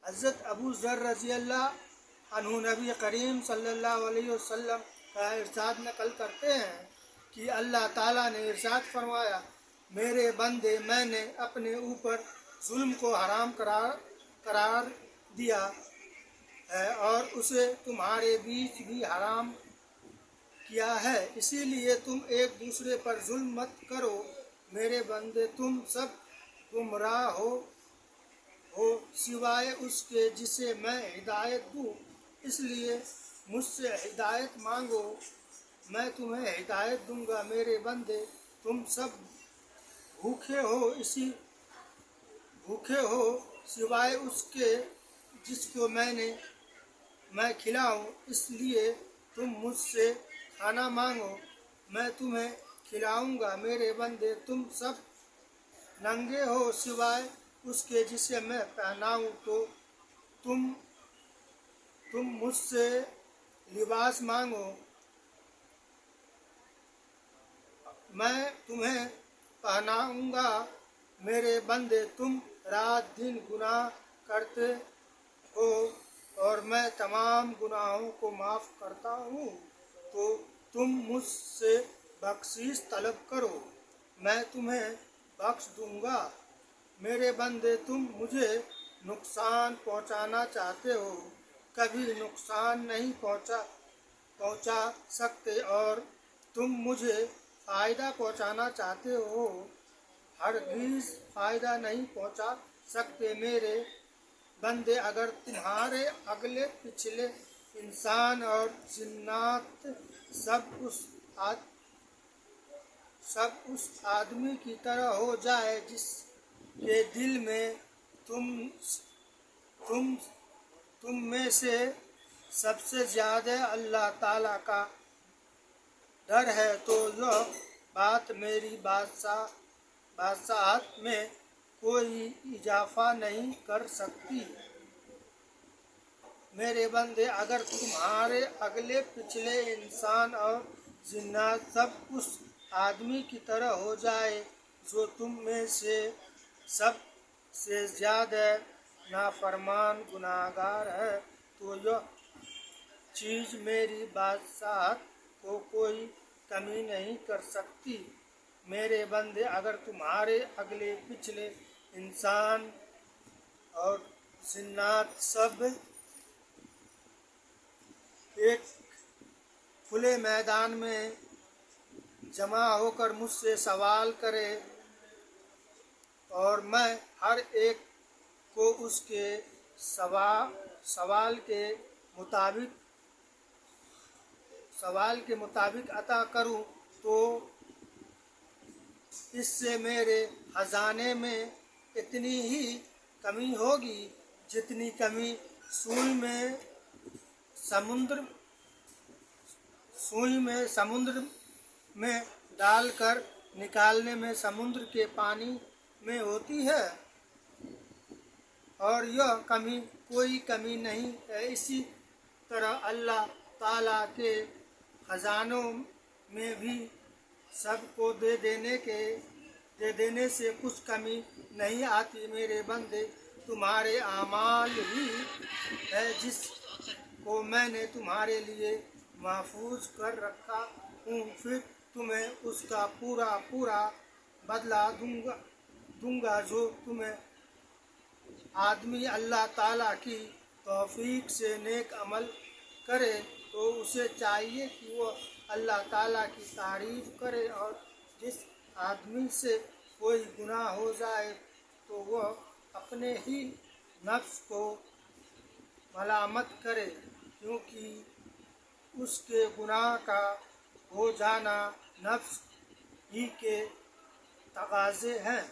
حضرت ابو ذر رضی اللہ عنہ نبی کریم صلی اللہ علیہ وسلم کا ارشاد نقل کرتے ہیں کہ اللہ تعالیٰ نے ارشاد فرمایا، میرے بندے، میں نے اپنے اوپر ظلم کو حرام قرار دیا ہے اور اسے تمہارے بیچ بھی حرام کیا ہے، اسی لیے تم ایک دوسرے پر ظلم مت کرو۔ میرے بندے، تم سب گمراہ ہو سوائے اس کے جسے میں ہدایت دوں، اس لیے مجھ سے ہدایت مانگو، میں تمہیں ہدایت دوں گا۔ میرے بندے، تم سب بھوکے ہو سوائے اس کے جس کو میں کھلاؤں، اس لیے تم مجھ سے کھانا مانگو، میں تمہیں کھلاؤں گا۔ میرے بندے، تم سب ننگے ہو سوائے اس کے جسے میں پہناؤں، تو تم مجھ سے لباس مانگو، میں تمہیں پہناؤں گا۔ میرے بندے، تم رات دن گناہ کرتے ہو اور میں تمام گناہوں کو معاف کرتا ہوں، تو تم مجھ سے بخشش طلب کرو، میں تمہیں بخش دوں گا۔ میرے بندے، تم مجھے نقصان پہنچانا چاہتے ہو، کبھی نقصان نہیں پہنچا سکتے، اور تم مجھے فائدہ پہنچانا چاہتے ہو، ہرگز فائدہ نہیں پہنچا سکتے۔ میرے بندے، اگر تمہارے اگلے پچھلے انسان اور جنات سب اس آدمی کی طرح ہو جائے جس کے دل میں تم میں سے سب سے زیادہ اللہ تعالیٰ کا ڈر ہے، تو یہ بات میری بادشاہت میں کوئی اضافہ نہیں کر سکتی۔ میرے بندے، اگر تمہارے اگلے پچھلے انسان اور جنات سب اس آدمی کی طرح ہو جائے جو تم میں سے سب سے زیادہ نافرمان گناہگار ہے، تو یہ چیز میری بادشاہت کو کوئی کمی نہیں کر سکتی۔ میرے بندے، اگر تمہارے اگلے پچھلے انسان اور جنات سب ایک کھلے میدان میں جمع ہو کر مجھ سے سوال کرے اور میں ہر ایک کو اس کے سوال کے مطابق عطا کروں، تو اس سے میرے خزانے میں اتنی ہی کمی ہوگی جتنی کمی سوئی میں سمندر میں ڈال کر نکالنے میں سمندر کے پانی میں ہوتی ہے، اور یہ کمی کوئی کمی نہیں ہے۔ اسی طرح اللہ تعالیٰ کے خزانوں میں بھی سب کو دے دینے سے کچھ کمی نہیں آتی۔ میرے بندے، تمہارے اعمال ہی ہے جس کو میں نے تمہارے لیے محفوظ کر رکھا ہوں، پھر تمہیں اس کا پورا بدلہ دوں گا۔ جو آدمی اللہ تعالیٰ کی توفیق سے نیک عمل کرے تو اسے چاہیے کہ وہ اللہ تعالیٰ کی تعریف کرے، اور جس آدمی سے کوئی گناہ ہو جائے تو وہ اپنے ہی نفس کو ملامت کرے، کیونکہ اس کے گناہ کا ہو جانا نفس ہی کے تقاضے ہیں۔